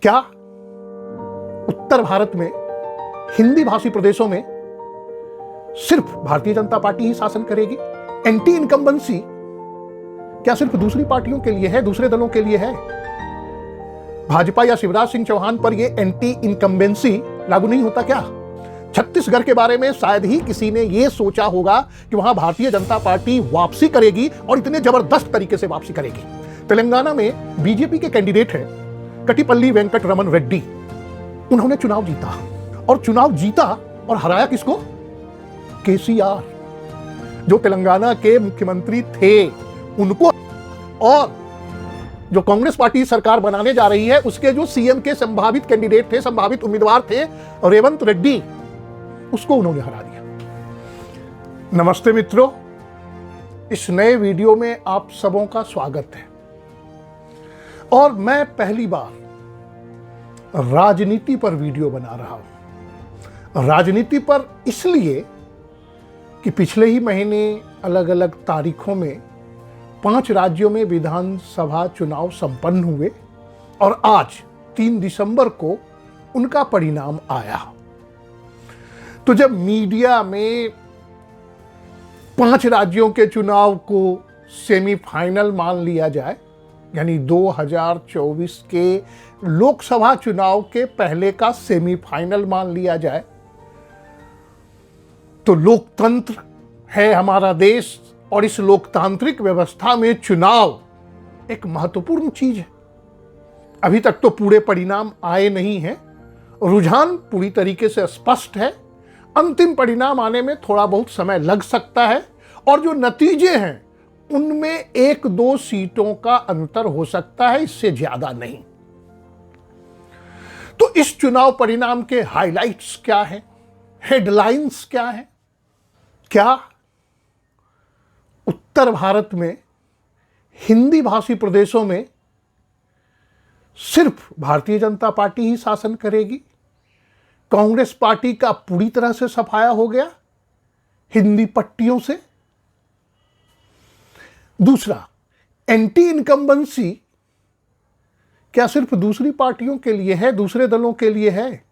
क्या उत्तर भारत में हिंदी भाषी प्रदेशों में सिर्फ भारतीय जनता पार्टी ही शासन करेगी? एंटी इनकम्बेंसी क्या सिर्फ दूसरी पार्टियों के लिए है, दूसरे दलों के लिए है? भाजपा या शिवराज सिंह चौहान पर यह एंटी इनकम्बेंसी लागू नहीं होता क्या? छत्तीसगढ़ के बारे में शायद ही किसी ने यह सोचा होगा कि वहां भारतीय जनता पार्टी वापसी करेगी और इतने जबरदस्त तरीके से वापसी करेगी। तेलंगाना में बीजेपी के कैंडिडेट हैं कटिपल्ली वेंकट रमन रेड्डी। उन्होंने चुनाव जीता और चुनाव जीता और हराया किसको? केसीआर, जो तेलंगाना के मुख्यमंत्री थे उनको, और जो कांग्रेस पार्टी सरकार बनाने जा रही है उसके जो सीएम के संभावित कैंडिडेट थे, संभावित उम्मीदवार थे रेवंत रेड्डी, उसको उन्होंने हरा दिया। नमस्ते मित्रों, इस नए वीडियो में आप सबों का स्वागत है। और मैं पहली बार राजनीति पर वीडियो बना रहा हूं। राजनीति पर इसलिए कि पिछले ही महीने अलग अलग तारीखों में 5 राज्यों में विधानसभा चुनाव संपन्न हुए और आज 3 दिसंबर को उनका परिणाम आया। तो जब मीडिया में 5 राज्यों के चुनाव को सेमीफाइनल मान लिया जाए, यानी 2024 के लोकसभा चुनाव के पहले का सेमीफाइनल मान लिया जाए, तो लोकतंत्र है हमारा देश और इस लोकतांत्रिक व्यवस्था में चुनाव एक महत्वपूर्ण चीज है। अभी तक तो पूरे परिणाम आए नहीं हैं, रुझान पूरी तरीके से स्पष्ट है। अंतिम परिणाम आने में थोड़ा बहुत समय लग सकता है और जो नतीजे हैं उनमें 1-2 सीटों का अंतर हो सकता है, इससे ज्यादा नहीं। तो इस चुनाव परिणाम के हाइलाइट्स क्या हैं, हेडलाइंस क्या हैं? क्या उत्तर भारत में हिंदी भाषी प्रदेशों में सिर्फ भारतीय जनता पार्टी ही शासन करेगी? कांग्रेस पार्टी का पूरी तरह से सफाया हो गया हिंदी पट्टियों से? दूसरा, एंटी इनकम्बेंसी क्या सिर्फ दूसरी पार्टियों के लिए है, दूसरे दलों के लिए है?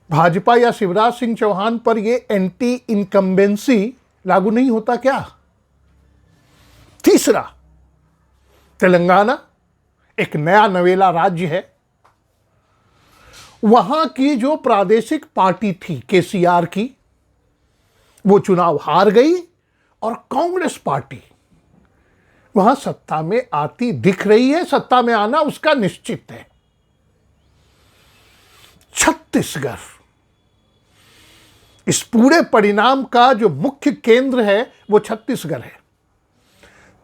भाजपा या शिवराज सिंह चौहान पर यह एंटी इनकम्बेंसी लागू नहीं होता क्या? तीसरा, तेलंगाना एक नया नवेला राज्य है। वहां की जो प्रादेशिक पार्टी थी केसीआर की, वो चुनाव हार गई और कांग्रेस पार्टी वहां सत्ता में आती दिख रही है। सत्ता में आना उसका निश्चित है। छत्तीसगढ़ इस पूरे परिणाम का जो मुख्य केंद्र है वो छत्तीसगढ़ है।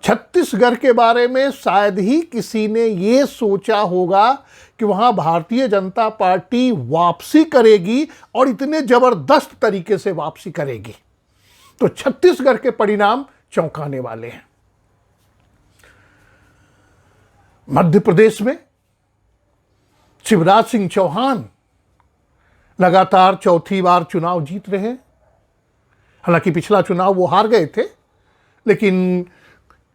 छत्तीसगढ़ के बारे में शायद ही किसी ने यह सोचा होगा कि वहां भारतीय जनता पार्टी वापसी करेगी और इतने जबरदस्त तरीके से वापसी करेगी। तो छत्तीसगढ़ के परिणाम चौंकाने वाले हैं। मध्य प्रदेश में शिवराज सिंह चौहान लगातार चौथी बार चुनाव जीत रहे हैं। हालांकि पिछला चुनाव वो हार गए थे, लेकिन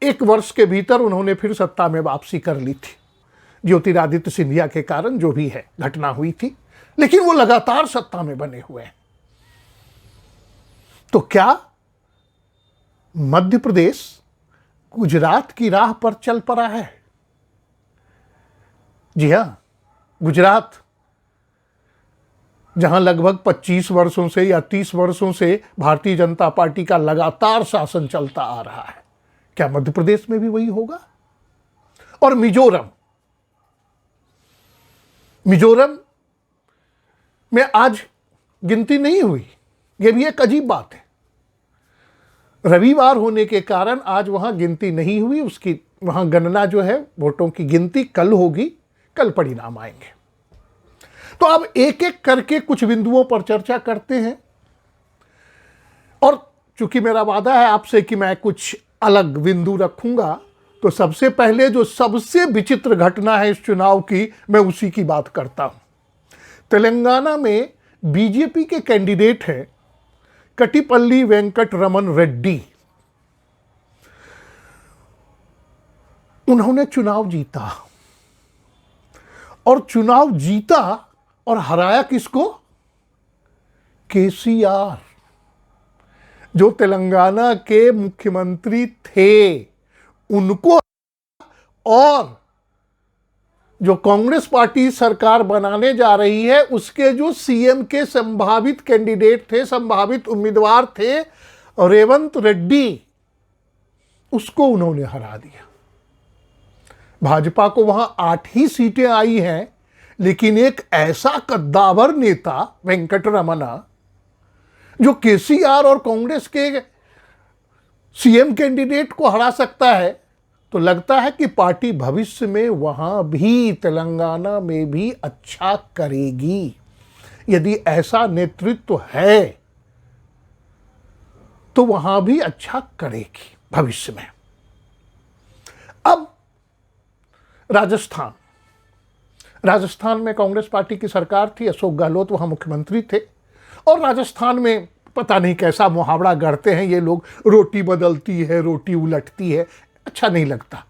1 वर्ष के भीतर उन्होंने फिर सत्ता में वापसी कर ली थी। ज्योतिरादित्य सिंधिया के कारण जो भी है घटना हुई थी, लेकिन वो लगातार सत्ता में बने हुए हैं। तो क्या मध्य प्रदेश गुजरात की राह पर चल पड़ा है? जी हां, गुजरात जहां लगभग 25 वर्षों से या 30 वर्षों से भारतीय जनता पार्टी का लगातार शासन चलता आ रहा है, क्या मध्य प्रदेश में भी वही होगा? और मिजोरम में आज गिनती नहीं हुई। यह भी एक अजीब बात है। रविवार होने के कारण आज वहां गिनती नहीं हुई। उसकी वहां गणना जो है, वोटों की गिनती कल होगी, कल परिणाम आएंगे। तो अब एक एक करके कुछ बिंदुओं पर चर्चा करते हैं। और चूंकि मेरा वादा है आपसे कि मैं कुछ अलग बिंदु रखूंगा, तो सबसे पहले जो सबसे विचित्र घटना है इस चुनाव की, मैं उसी की बात करता हूं। तेलंगाना में बीजेपी के कैंडिडेट हैं कटिपल्ली वेंकट रमन रेड्डी। उन्होंने चुनाव जीता और चुनाव जीता और हराया किसको? केसीआर, जो तेलंगाना के मुख्यमंत्री थे, उनको। और जो कांग्रेस पार्टी सरकार बनाने जा रही है, उसके जो सीएम के संभावित कैंडिडेट थे, संभावित उम्मीदवार थे, रेवंत रेड्डी, उसको उन्होंने हरा दिया। भाजपा को वहां 8 ही सीटें आई हैं, लेकिन एक ऐसा कद्दावर नेता वेंकटरमना, जो केसीआर और कांग्रेस के सीएम कैंडिडेट को हरा सकता है, तो लगता है कि पार्टी भविष्य में वहां भी, तेलंगाना में भी अच्छा करेगी। यदि ऐसा नेतृत्व है तो वहां भी अच्छा करेगी भविष्य में। अब राजस्थान में कांग्रेस पार्टी की सरकार थी, अशोक गहलोत वहां मुख्यमंत्री थे। और राजस्थान में पता नहीं कैसा मुहावरा गढ़ते हैं ये लोग, रोटी बदलती है रोटी उलटती है, अच्छा नहीं लगता।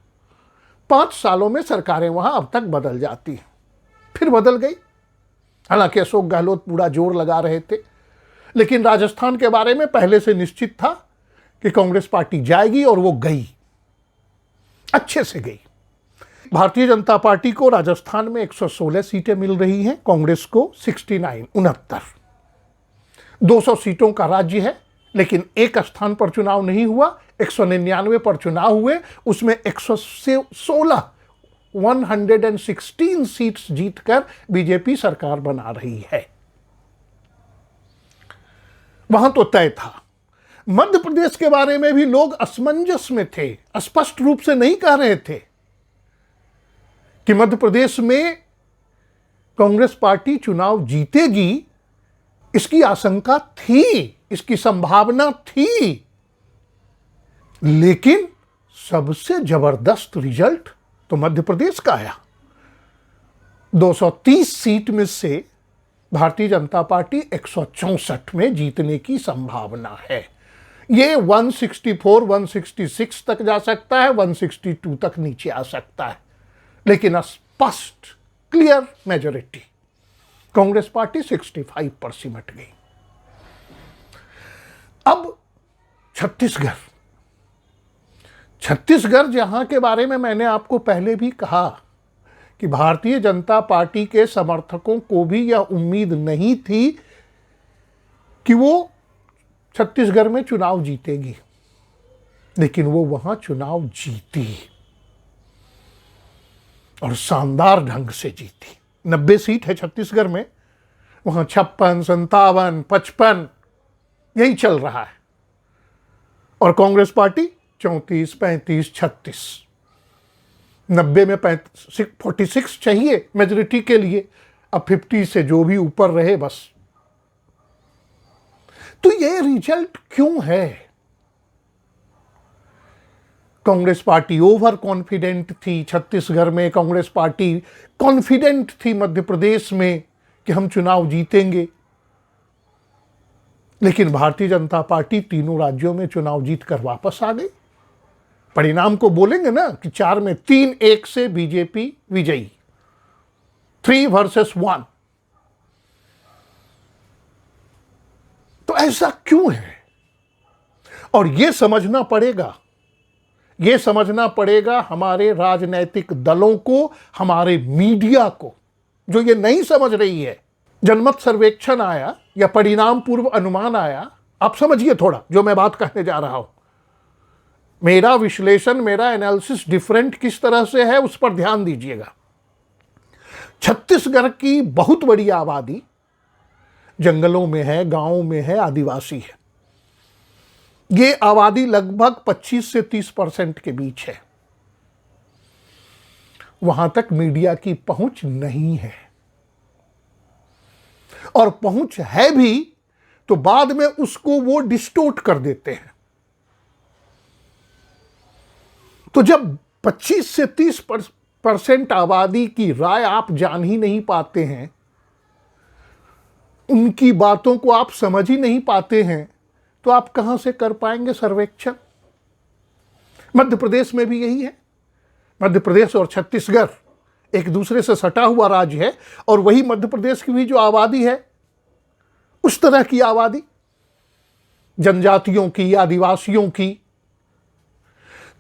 5 सालों में सरकारें वहां अब तक बदल जाती हैं, फिर बदल गई। हालांकि अशोक गहलोत पूरा जोर लगा रहे थे, लेकिन राजस्थान के बारे में पहले से निश्चित था कि कांग्रेस पार्टी जाएगी, और वो गई, अच्छे से गई। भारतीय जनता पार्टी को राजस्थान में 116 सीटें मिल रही हैं, कांग्रेस को 69। 200 सीटों का राज्य है, लेकिन एक स्थान पर चुनाव नहीं हुआ, 199 पर चुनाव हुए, उसमें 116 सीट्स जीतकर बीजेपी सरकार बना रही है। वहां तो तय था। मध्य प्रदेश के बारे में भी लोग असमंजस में थे, स्पष्ट रूप से नहीं कह रहे थे कि मध्य प्रदेश में कांग्रेस पार्टी चुनाव जीतेगी। इसकी आशंका थी, इसकी संभावना थी, लेकिन सबसे जबरदस्त रिजल्ट तो मध्य प्रदेश का आया। 230 सीट में से भारतीय जनता पार्टी 164 में जीतने की संभावना है। ये 164, 166 तक जा सकता है, 162 तक नीचे आ सकता है, लेकिन स्पष्ट क्लियर मेजॉरिटी। कांग्रेस पार्टी 65 पर सिमट गई। अब छत्तीसगढ़ जहां के बारे में मैंने आपको पहले भी कहा कि भारतीय जनता पार्टी के समर्थकों को भी यह उम्मीद नहीं थी कि वो छत्तीसगढ़ में चुनाव जीतेगी, लेकिन वो वहां चुनाव जीती, और शानदार ढंग से जीती। 90 सीट है छत्तीसगढ़ में, वहां 56, 57, 55 यही चल रहा है। और कांग्रेस पार्टी 34, 35, 36। 90 में 46 चाहिए मेजॉरिटी के लिए, अब 50 से जो भी ऊपर रहे बस। तो ये रिजल्ट क्यों है? कांग्रेस पार्टी ओवर कॉन्फिडेंट थी छत्तीसगढ़ में, कांग्रेस पार्टी कॉन्फिडेंट थी मध्य प्रदेश में कि हम चुनाव जीतेंगे, लेकिन भारतीय जनता पार्टी तीनों राज्यों में चुनाव जीतकर वापस आ गई। परिणाम को बोलेंगे ना कि 4 में 3-1 से बीजेपी विजयी, 3 वर्सेस 1। तो ऐसा क्यों है? और यह समझना पड़ेगा हमारे राजनीतिक दलों को, हमारे मीडिया को, जो ये नहीं समझ रही है। जनमत सर्वेक्षण आया या परिणाम पूर्व अनुमान आया, आप समझिए थोड़ा जो मैं बात कहने जा रहा हूं। मेरा विश्लेषण, मेरा एनालिसिस डिफरेंट किस तरह से है, उस पर ध्यान दीजिएगा। छत्तीसगढ़ की बहुत बड़ी आबादी जंगलों में है, गांवों में है, आदिवासी है। ये आबादी लगभग 25 से 30% के बीच है। वहां तक मीडिया की पहुंच नहीं है, और पहुंच है भी तो बाद में उसको वो डिस्टोर्ट कर देते हैं। तो जब 25 से 30% आबादी की राय आप जान ही नहीं पाते हैं, उनकी बातों को आप समझ ही नहीं पाते हैं, तो आप कहां से कर पाएंगे सर्वेक्षण? मध्य प्रदेश में भी यही है। मध्य प्रदेश और छत्तीसगढ़ एक दूसरे से सटा हुआ राज्य है, और वही मध्य प्रदेश की भी जो आबादी है उस तरह की आबादी, जनजातियों की, आदिवासियों की।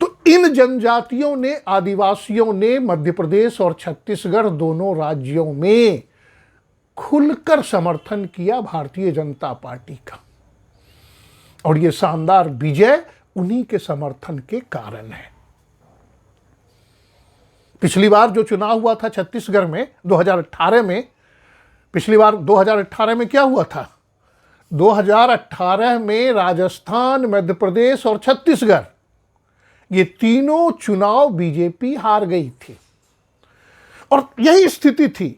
तो इन जनजातियों ने, आदिवासियों ने मध्य प्रदेश और छत्तीसगढ़ दोनों राज्यों में खुलकर समर्थन किया भारतीय जनता पार्टी का, और यह शानदार विजय उन्हीं के समर्थन के कारण है। पिछली बार जो चुनाव हुआ था छत्तीसगढ़ में 2018 में, पिछली बार 2018 में क्या हुआ था? 2018 में राजस्थान, मध्य प्रदेश और छत्तीसगढ़, ये तीनों चुनाव बीजेपी हार गई थी। और यही स्थिति थी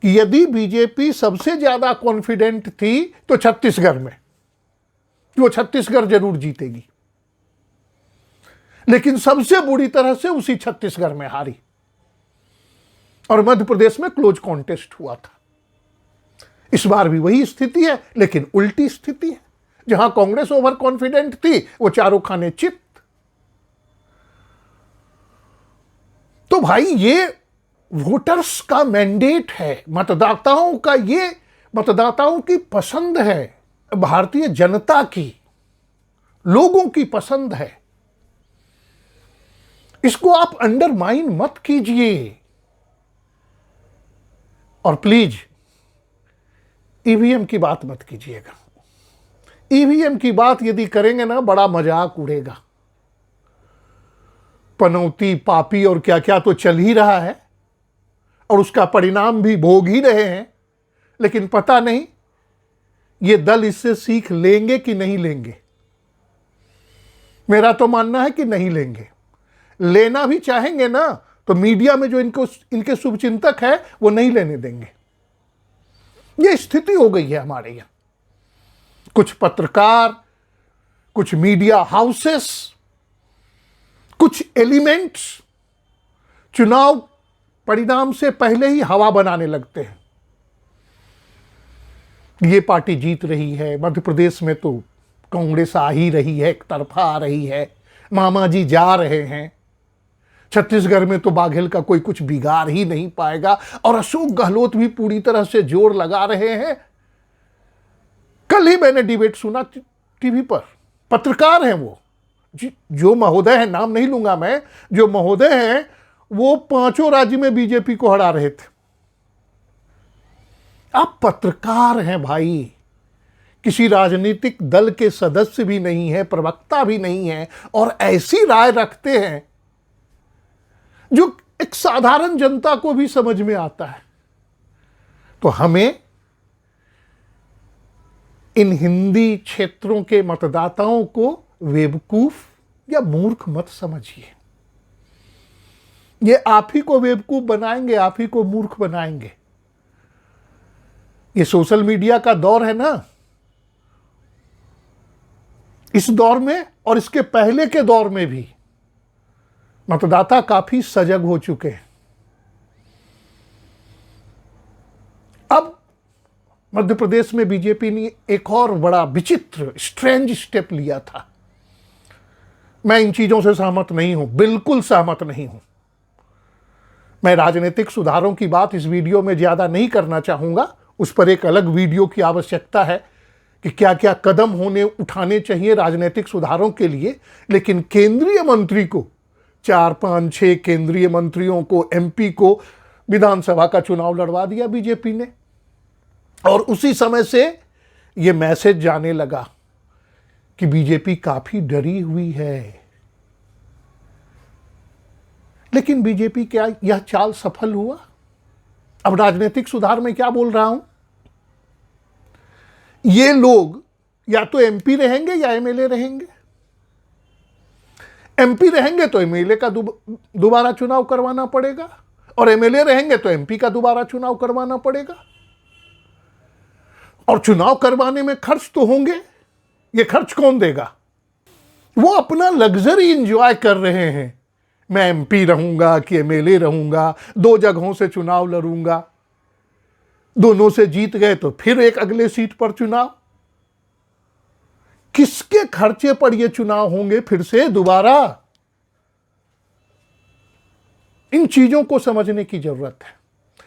कि यदि बीजेपी सबसे ज्यादा कॉन्फिडेंट थी तो छत्तीसगढ़ में, वो छत्तीसगढ़ जरूर जीतेगी, लेकिन सबसे बुरी तरह से उसी छत्तीसगढ़ में हारी, और मध्य प्रदेश में क्लोज कॉन्टेस्ट हुआ था। इस बार भी वही स्थिति है, लेकिन उल्टी स्थिति है। जहां कांग्रेस ओवर कॉन्फिडेंट थी, वो चारों खाने चित। तो भाई ये वोटर्स का मैंडेट है, मतदाताओं का, ये मतदाताओं की पसंद है, भारतीय जनता की, लोगों की पसंद है। इसको आप अंडरमाइन मत कीजिए। और प्लीज ईवीएम की बात मत कीजिएगा। ईवीएम की बात यदि करेंगे ना, बड़ा मजाक उड़ेगा। पनौती, पापी और क्या क्या तो चल ही रहा है, और उसका परिणाम भी भोग ही रहे हैं, लेकिन पता नहीं ये दल इससे सीख लेंगे कि नहीं लेंगे। मेरा तो मानना है कि नहीं लेंगे। लेना भी चाहेंगे ना, तो मीडिया में जो इनके शुभचिंतक है वो नहीं लेने देंगे। ये स्थिति हो गई है हमारे यहां। कुछ पत्रकार, कुछ मीडिया हाउसेस, कुछ एलिमेंट्स चुनाव परिणाम से पहले ही हवा बनाने लगते हैं। ये पार्टी जीत रही है, मध्य प्रदेश में तो कांग्रेस आ ही रही है, एक तरफा आ रही है, मामा जी जा रहे हैं, छत्तीसगढ़ में तो बाघेल का कोई कुछ बिगाड़ ही नहीं पाएगा, और अशोक गहलोत भी पूरी तरह से जोर लगा रहे हैं। कल ही मैंने डिबेट सुना टीवी पर, पत्रकार हैं वो, जो महोदय है, नाम नहीं लूंगा मैं, जो महोदय हैं वो 5 राज्य में बीजेपी को हरा रहे थे। आप पत्रकार हैं भाई, किसी राजनीतिक दल के सदस्य भी नहीं है, प्रवक्ता भी नहीं है, और ऐसी राय रखते हैं जो एक साधारण जनता को भी समझ में आता है। तो हमें इन हिंदी क्षेत्रों के मतदाताओं को बेवकूफ या मूर्ख मत समझिए। ये आप ही को बेवकूफ बनाएंगे, आप ही को मूर्ख बनाएंगे। ये सोशल मीडिया का दौर है ना, इस दौर में और इसके पहले के दौर में भी मतदाता काफी सजग हो चुके हैं। अब मध्य प्रदेश में बीजेपी ने एक और बड़ा विचित्र, स्ट्रेंज स्टेप लिया था। मैं इन चीजों से सहमत नहीं हूं, बिल्कुल सहमत नहीं हूं। मैं राजनीतिक सुधारों की बात इस वीडियो में ज्यादा नहीं करना चाहूंगा, उस पर एक अलग वीडियो की आवश्यकता है कि क्या क्या कदम उठाने चाहिए राजनीतिक सुधारों के लिए। लेकिन केंद्रीय मंत्री को, 4, 5, 6 केंद्रीय मंत्रियों को, एमपी को विधानसभा का चुनाव लड़वा दिया बीजेपी ने, और उसी समय से यह मैसेज जाने लगा कि बीजेपी काफी डरी हुई है। लेकिन बीजेपी क्या यह चाल सफल हुआ? अब राजनीतिक सुधार में क्या बोल रहा हूं, ये लोग या तो एमपी रहेंगे या एमएलए रहेंगे। एमपी रहेंगे तो एमएलए का दोबारा चुनाव करवाना पड़ेगा, और एमएलए रहेंगे तो एमपी का दोबारा चुनाव करवाना पड़ेगा। और चुनाव करवाने में खर्च तो होंगे, ये खर्च कौन देगा? वो अपना लग्जरी एंजॉय कर रहे हैं। मैं एमपी रहूंगा कि एमएलए रहूंगा, 2 जगहों से चुनाव लड़ूंगा, दोनों से जीत गए तो फिर एक अगले सीट पर चुनाव। किसके खर्चे पर ये चुनाव होंगे फिर से दोबारा? इन चीजों को समझने की जरूरत है।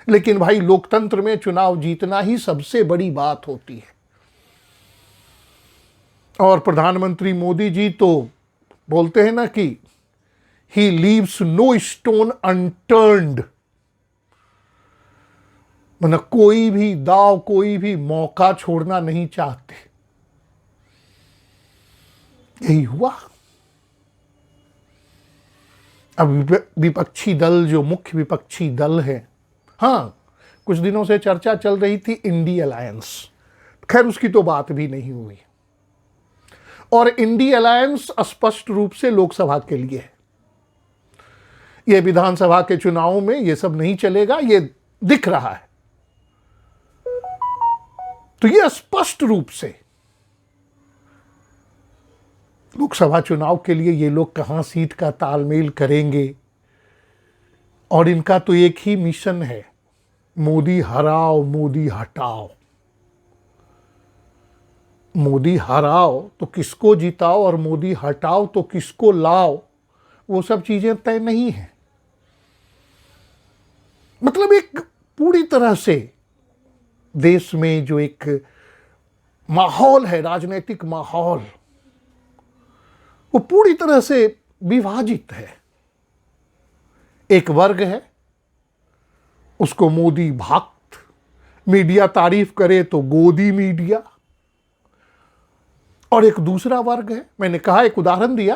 लेकिन भाई, लोकतंत्र में चुनाव जीतना ही सबसे बड़ी बात होती है। और प्रधानमंत्री मोदी जी तो बोलते हैं ना कि he leaves no stone unturned, मतलब कोई भी दाव, कोई भी मौका छोड़ना नहीं चाहते। यही हुआ। अब विपक्षी दल, जो मुख्य विपक्षी दल है, हाँ, कुछ दिनों से चर्चा चल रही थी इंडी अलायंस, खैर उसकी तो बात भी नहीं हुई। और इंडी अलायंस स्पष्ट रूप से लोकसभा के लिए है। यह विधानसभा के चुनावों में यह सब नहीं चलेगा, यह दिख रहा है। तो यह स्पष्ट रूप से लोकसभा चुनाव के लिए ये लोग कहां सीट का तालमेल करेंगे। और इनका तो एक ही मिशन है, मोदी हराओ, मोदी हटाओ। मोदी हराओ तो किसको जिताओ और मोदी हटाओ तो किसको लाओ, वो सब चीजें तय नहीं है। मतलब एक पूरी तरह से देश में जो एक माहौल है, राजनीतिक माहौल, वो पूरी तरह से विभाजित है। एक वर्ग है, उसको मोदी भक्त, मीडिया तारीफ करे तो गोदी मीडिया। और एक दूसरा वर्ग है, मैंने कहा, एक उदाहरण दिया,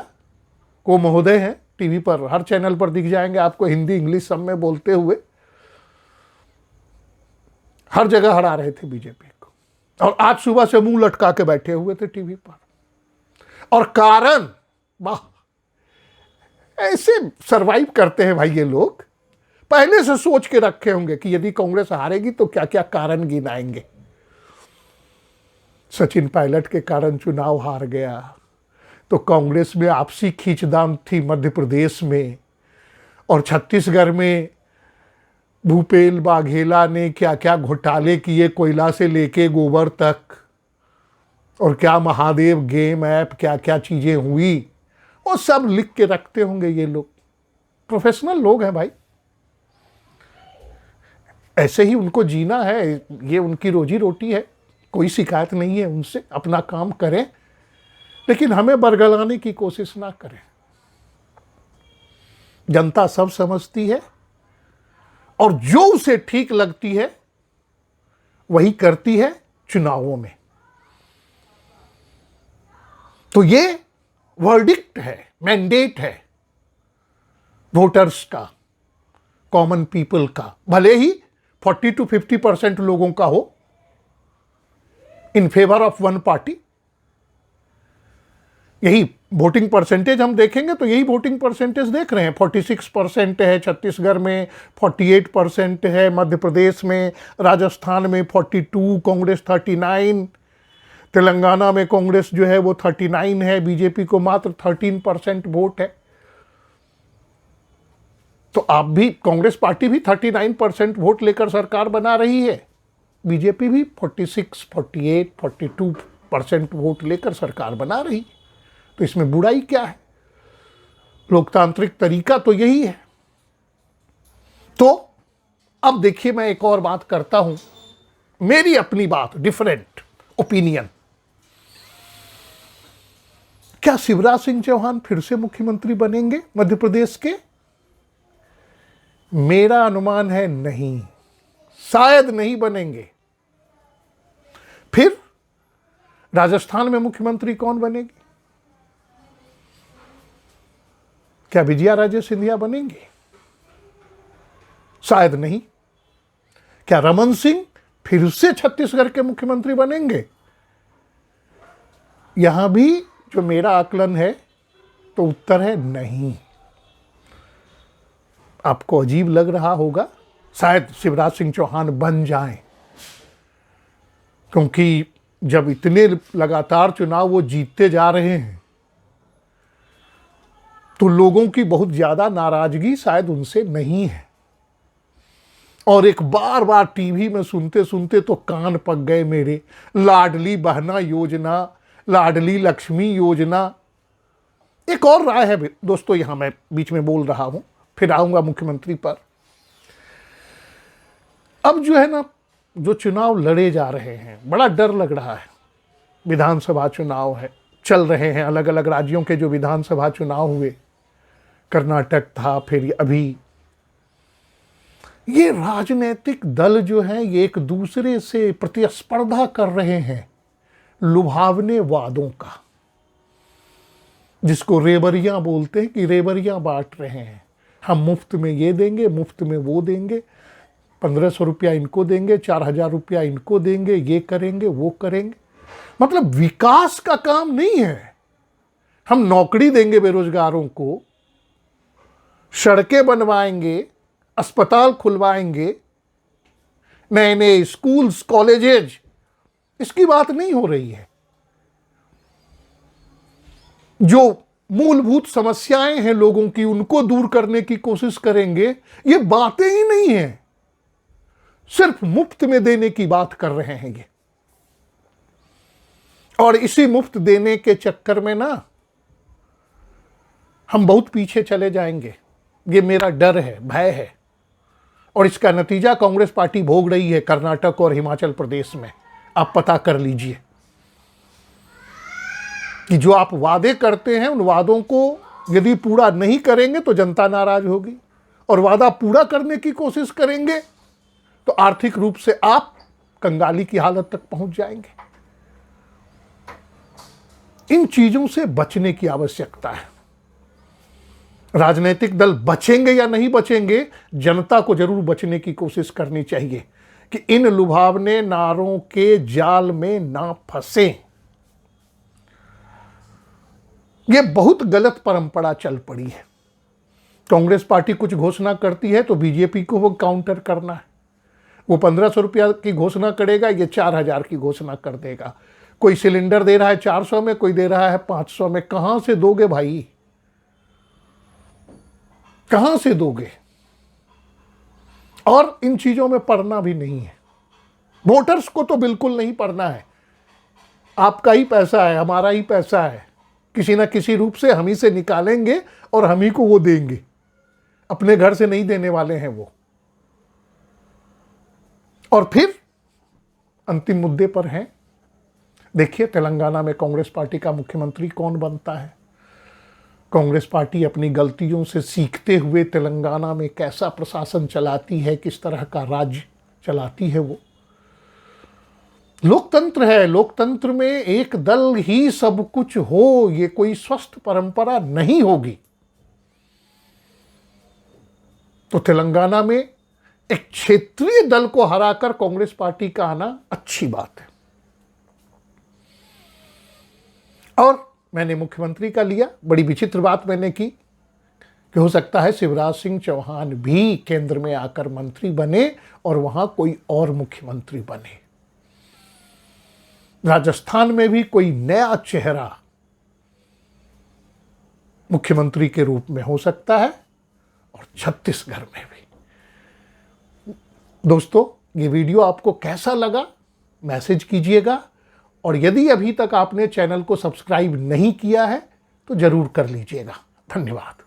को महोदय हैं, टीवी पर हर चैनल पर दिख जाएंगे आपको, हिंदी इंग्लिश सब में बोलते हुए, हर जगह हरा रहे थे बीजेपी को। और आज सुबह से मुंह लटका के बैठे हुए थे टीवी पर। और कारण, वाह, ऐसे सरवाइव करते हैं भाई ये लोग। पहले से सोच के रखे होंगे कि यदि कांग्रेस हारेगी तो क्या क्या कारण गिनाएंगे। सचिन पायलट के कारण चुनाव हार गया, तो कांग्रेस में आपसी खींचतान थी मध्य प्रदेश में, और छत्तीसगढ़ में भूपेल बाघेला ने क्या क्या घोटाले किए, कोयला से लेके गोबर तक, और क्या महादेव गेम ऐप, क्या क्या चीजें हुई, वो सब लिख के रखते होंगे ये लोग। प्रोफेशनल लोग हैं भाई, ऐसे ही उनको जीना है, ये उनकी रोजी रोटी है, कोई शिकायत नहीं है उनसे, अपना काम करें, लेकिन हमें बरगलाने की कोशिश ना करें। जनता सब समझती है और जो उसे ठीक लगती है वही करती है चुनावों में। तो ये वर्डिक्ट है, मैंडेट है वोटर्स का, कॉमन पीपल का, भले ही 40 to 50% लोगों का हो in favour of one party. यही वोटिंग परसेंटेज हम देखेंगे तो यही वोटिंग परसेंटेज देख रहे हैं। 46% है छत्तीसगढ़ में, 48% है मध्य प्रदेश में, राजस्थान में 42, कांग्रेस 39, तेलंगाना में कांग्रेस जो है वो 39 है, बीजेपी को मात्र 13% वोट है। तो आप भी, कांग्रेस पार्टी भी 39% वोट लेकर सरकार बना रही है, बीजेपी भी 46, 48, 42% वोट लेकर सरकार बना रही है। तो इसमें बुराई क्या है? लोकतांत्रिक तरीका तो यही है। तो अब देखिए, मैं एक और बात करता हूं, मेरी अपनी बात, डिफरेंट ओपिनियन। क्या शिवराज सिंह चौहान फिर से मुख्यमंत्री बनेंगे मध्य प्रदेश के? मेरा अनुमान है नहीं, शायद नहीं बनेंगे। फिर राजस्थान में मुख्यमंत्री कौन बनेगी? क्या विजया राजे सिंधिया बनेंगे? शायद नहीं। क्या रमन सिंह फिर से छत्तीसगढ़ के मुख्यमंत्री बनेंगे? यहां भी जो मेरा आकलन है तो उत्तर है नहीं। आपको अजीब लग रहा होगा, शायद शिवराज सिंह चौहान बन जाएं, क्योंकि जब इतने लगातार चुनाव वो जीतते जा रहे हैं तो लोगों की बहुत ज्यादा नाराजगी शायद उनसे नहीं है। और एक बार बार टीवी में सुनते सुनते तो कान पक गए मेरे, लाडली बहना योजना, लाडली लक्ष्मी योजना। एक और राय है दोस्तों, यहां मैं बीच में बोल रहा हूं, फिर आऊंगा मुख्यमंत्री पर। अब जो है ना, जो चुनाव लड़े जा रहे हैं, बड़ा डर लग रहा है। विधानसभा चुनाव है, चल रहे हैं, अलग अलग राज्यों के जो विधानसभा चुनाव हुए, कर्नाटक था, फिर अभी ये राजनीतिक दल जो है ये एक दूसरे से प्रतिस्पर्धा कर रहे हैं लुभावने वादों का, जिसको रेबरियां बोलते हैं कि रेबरियां बांट रहे हैं। हम मुफ्त में ये देंगे, मुफ्त में वो देंगे, 1500 रुपया इनको देंगे, 4000 रुपया इनको देंगे, ये करेंगे वो करेंगे। मतलब विकास का काम नहीं है। हम नौकरी देंगे बेरोजगारों को, सड़कें बनवाएंगे, अस्पताल खुलवाएंगे, नए नए स्कूल्स कॉलेजेज, इसकी बात नहीं हो रही है। जो मूलभूत समस्याएं हैं लोगों की, उनको दूर करने की कोशिश करेंगे, ये बातें ही नहीं है। सिर्फ मुफ्त में देने की बात कर रहे हैं ये। और इसी मुफ्त देने के चक्कर में ना हम बहुत पीछे चले जाएंगे, ये मेरा डर है, भय है। और इसका नतीजा कांग्रेस पार्टी भोग रही है कर्नाटक और हिमाचल प्रदेश में। आप पता कर लीजिए कि जो आप वादे करते हैं, उन वादों को यदि पूरा नहीं करेंगे तो जनता नाराज होगी, और वादा पूरा करने की कोशिश करेंगे तो आर्थिक रूप से आप कंगाली की हालत तक पहुंच जाएंगे। इन चीजों से बचने की आवश्यकता है। राजनीतिक दल बचेंगे या नहीं बचेंगे, जनता को जरूर बचने की कोशिश करनी चाहिए कि इन लुभावने नारों के जाल में ना फंसे। यह बहुत गलत परंपरा चल पड़ी है। कांग्रेस पार्टी कुछ घोषणा करती है तो बीजेपी को वो काउंटर करना है। वो 1500 रुपया की घोषणा करेगा, ये 4000 की घोषणा कर देगा। कोई सिलेंडर दे रहा है 400 में, कोई दे रहा है 500 में। कहां से दोगे भाई, कहां से दोगे? और इन चीजों में पड़ना भी नहीं है। वोटर्स को तो बिल्कुल नहीं पड़ना है। आपका ही पैसा है, हमारा ही पैसा है, किसी ना किसी रूप से हम ही से निकालेंगे और हम ही को वो देंगे। अपने घर से नहीं देने वाले हैं वो। और फिर अंतिम मुद्दे पर हैं, देखिए तेलंगाना में कांग्रेस पार्टी का मुख्यमंत्री कौन बनता है। कांग्रेस पार्टी अपनी गलतियों से सीखते हुए तेलंगाना में कैसा प्रशासन चलाती है, किस तरह का राज्य चलाती है। वो लोकतंत्र है। लोकतंत्र में एक दल ही सब कुछ हो, ये कोई स्वस्थ परंपरा नहीं होगी। तो तेलंगाना में एक क्षेत्रीय दल को हराकर कांग्रेस पार्टी का आना अच्छी बात है। और मैंने मुख्यमंत्री का लिया, बड़ी विचित्र बात मैंने की कि हो सकता है शिवराज सिंह चौहान भी केंद्र में आकर मंत्री बने और वहां कोई और मुख्यमंत्री बने। राजस्थान में भी कोई नया चेहरा मुख्यमंत्री के रूप में हो सकता है, और छत्तीसगढ़ में भी। दोस्तों, ये वीडियो आपको कैसा लगा मैसेज कीजिएगा, और यदि अभी तक आपने चैनल को सब्सक्राइब नहीं किया है तो जरूर कर लीजिएगा। धन्यवाद।